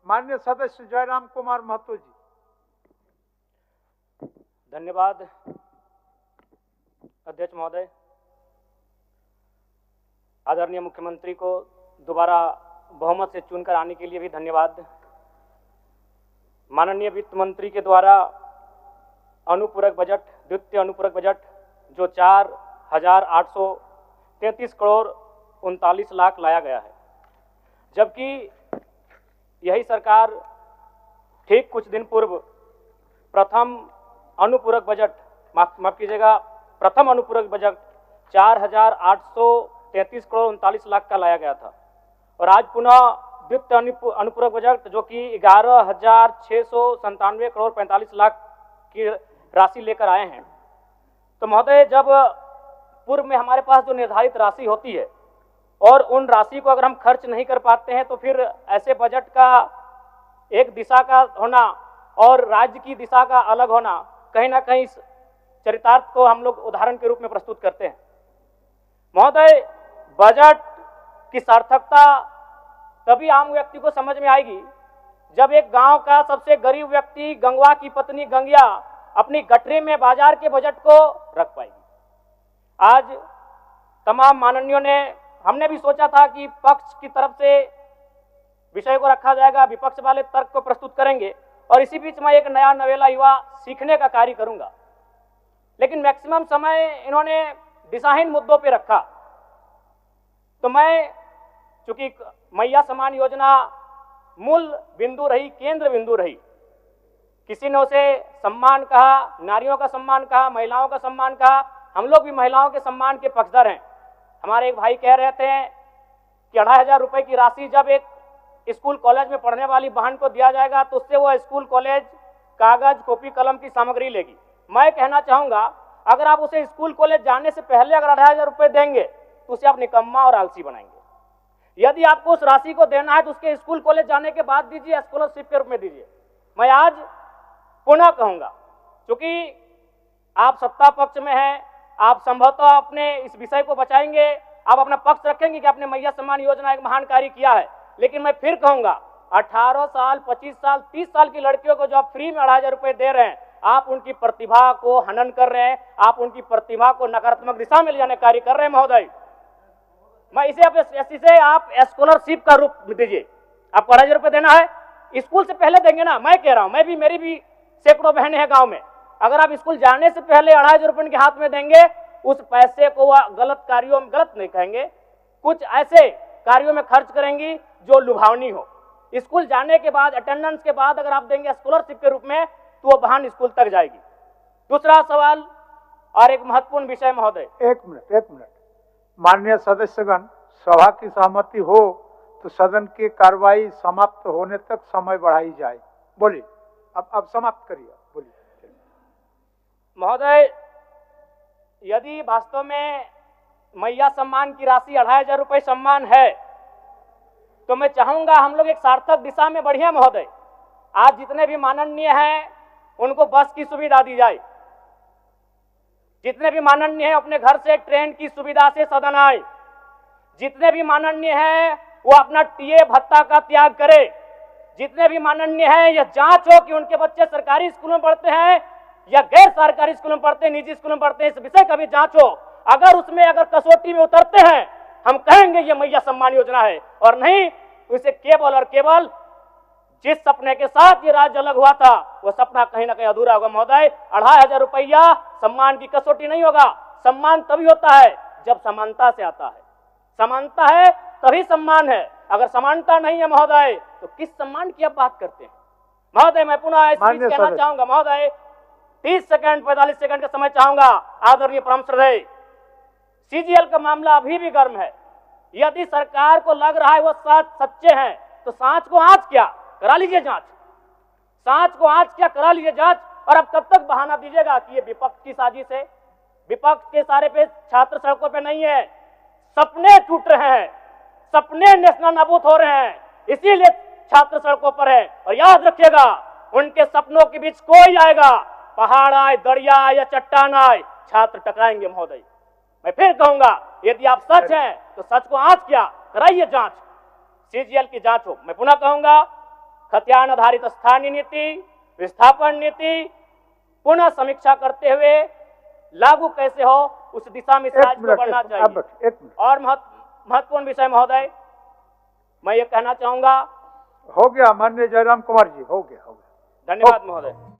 माननीय सदस्य जयराम कुमार महतो जी। धन्यवाद अध्यक्ष महोदय। आदरणीय मुख्यमंत्री को दोबारा बहुमत से चुनकर आने के लिए भी धन्यवाद। माननीय वित्त मंत्री के द्वारा अनुपूरक बजट, द्वितीय अनुपूरक बजट जो 4,833 करोड़ 39 लाख लाया गया है, जबकि यही सरकार ठीक कुछ दिन पूर्व प्रथम अनुपूरक बजट, माफ कीजिएगा, प्रथम अनुपूरक बजट 4,833 करोड़ 39 लाख का लाया गया था, और आज पुनः द्वितीय अनुपूरक बजट जो कि 11,697 करोड़ 45 लाख की राशि लेकर आए हैं। तो महोदय, जब पूर्व में हमारे पास जो निर्धारित राशि होती है और उन राशि को अगर हम खर्च नहीं कर पाते हैं, तो फिर ऐसे बजट का एक दिशा का होना और राज्य की दिशा का अलग होना, कहीं ना कहीं इस चरितार्थ को हम लोग उदाहरण के रूप में प्रस्तुत करते हैं। महोदय, बजट की सार्थकता तभी आम व्यक्ति को समझ में आएगी जब एक गांव का सबसे गरीब व्यक्ति, गंगवा की पत्नी गंगिया, अपनी गठरी में बाजार के बजट को रख पाएगी। आज तमाम माननीयों ने, हमने भी सोचा था कि पक्ष की तरफ से विषय को रखा जाएगा, विपक्ष वाले तर्क को प्रस्तुत करेंगे, और इसी बीच में एक नया नवेला युवा सीखने का कार्य करूंगा। लेकिन मैक्सिमम समय इन्होंने दिशाहीन मुद्दों पे रखा। तो मैं, चूंकि मैया सम्मान योजना मूल बिंदु रही, केंद्र बिंदु रही, किसी ने उसे सम्मान कहा, नारियों का सम्मान कहा, महिलाओं का सम्मान कहा, हम लोग भी महिलाओं के सम्मान के पक्षधर हैं। हमारे एक भाई कह रहे थे कि 2,500 रुपए की राशि जब एक स्कूल कॉलेज में पढ़ने वाली बहन को दिया जाएगा तो उससे वो स्कूल कॉलेज कागज, कॉपी, कलम की सामग्री लेगी। मैं कहना चाहूंगा, अगर आप उसे स्कूल कॉलेज जाने से पहले अगर 2,500 रुपए देंगे तो उसे आप निकम्मा और आलसी बनाएंगे। यदि आपको उस राशि को देना है तो उसके स्कूल कॉलेज जाने के बाद दीजिए, स्कॉलरशिप के रूप में दीजिए। मैं आज पुनः कहूंगा, क्योंकि आप सत्ता पक्ष में हैं, आप संभवतः अपने इस विषय को बचाएंगे, आप अपना पक्ष रखेंगे कि आपने मैया सम्मान योजना एक महान कार्य किया है। लेकिन मैं फिर कहूंगा, 18 साल, 25 साल, 30 साल की लड़कियों को जो आप फ्री में 2,500 रुपए दे रहे हैं, आप उनकी प्रतिभा को हनन कर रहे हैं, आप उनकी प्रतिभा को नकारात्मक दिशा में ले जाने कार्य कर रहे हैं। महोदय, मैं इसे से आप स्कॉलरशिप का रूप दीजिए। आपको 2,500 रुपए देना है, स्कूल से पहले देंगे ना। मैं कह रहा हूं, मेरी भी सैकड़ों बहनें हैं गांव में, अगर आप स्कूल जाने से पहले 2,500 रुपए उनके हाथ में देंगे, उस पैसे को वह गलत कार्यों में, गलत नहीं कहेंगे, कुछ ऐसे कार्यों में खर्च करेंगी जो लुभावनी हो। स्कूल जाने के बाद, अटेंडेंस के बाद अगर आप देंगे स्कॉलरशिप के रूप में, तो वो बहन स्कूल तक जाएगी। दूसरा सवाल और एक महत्वपूर्ण विषय महोदय। एक मिनट। माननीय सदस्यगण, सभा की सहमति हो तो सदन की कार्रवाई समाप्त होने तक समय बढ़ाई जाए। बोलिए, अब समाप्त करिए, बोलिए। महोदय, यदि वास्तव में मैया सम्मान की राशि 2,500 रुपए सम्मान है, तो मैं चाहूंगा हम लोग एक सार्थक दिशा में बढ़िया। महोदय, आज जितने भी माननीय हैं उनको बस की सुविधा दी जाए, जितने भी माननीय हैं अपने घर से ट्रेन की सुविधा से सदन आए, जितने भी माननीय हैं वो अपना टीए भत्ता का त्याग करे, जितने भी माननीय हैं यह जांच हो कि उनके बच्चे सरकारी स्कूलों में पढ़ते हैं या गैर सरकारी स्कूलों में पढ़ते हैं, निजी स्कूलों में पढ़ते हैं, इस विषय का भी जांच हो। अगर उसमें अगर कसौटी में उतरते हैं, हम कहेंगे ये मैया सम्मान योजना है, और नहीं तो इसे केवल और केवल जिस सपने के साथ ये राज्य अलग हुआ था वो सपना कहीं ना कहीं अधूरा होगा। महोदय, 2,500 रुपया सम्मान की कसौटी नहीं होगा। सम्मान तभी होता है जब समानता से आता है, समानता है तभी सम्मान है। अगर समानता नहीं है महोदय, तो किस सम्मान की आप बात करते हैं? महोदय, मैं पुनः कहना चाहूंगा, महोदय 30 सेकंड 45 सेकंड का समय चाहूंगा। आदरणीय परम श्रद्धेय, सीजीएल का मामला अभी भी गर्म है। यदि सरकार को लग रहा है वो सच्चे हैं, तो सांच को आंच क्या करा लीजिए जांच, सांच को आंच क्या करा लीजिए जांच। और अब कब तक बहाना दीजिएगा कि ये विपक्ष की साजिश है? विपक्ष के सारे पे छात्र सड़कों पे नहीं है, सपने टूट रहे हैं, सपने नेशनल नाबूद हो रहे हैं, इसीलिए छात्र सड़कों पर है। और याद रखिएगा, उनके सपनों के बीच कोई आएगा, पहाड़ आए, दरिया आए या चट्टान आए, छात्र टकराएंगे। महोदय, मैं फिर कहूंगा, यदि आप सच हैं तो सच को आंच क्या कराइए जांच, सीजीएल की जांच हो। मैं पुनः कहूंगा, खतियान आधारित स्थानीय नीति, विस्थापन नीति पुनः समीक्षा करते हुए लागू कैसे हो उस दिशा में इस राज्य को बढ़ना चाहिए। और महत्वपूर्ण विषय महोदय, मैं ये कहना चाहूंगा। हो गया माननीय जयराम कुमार जी, हो गया। धन्यवाद महोदय।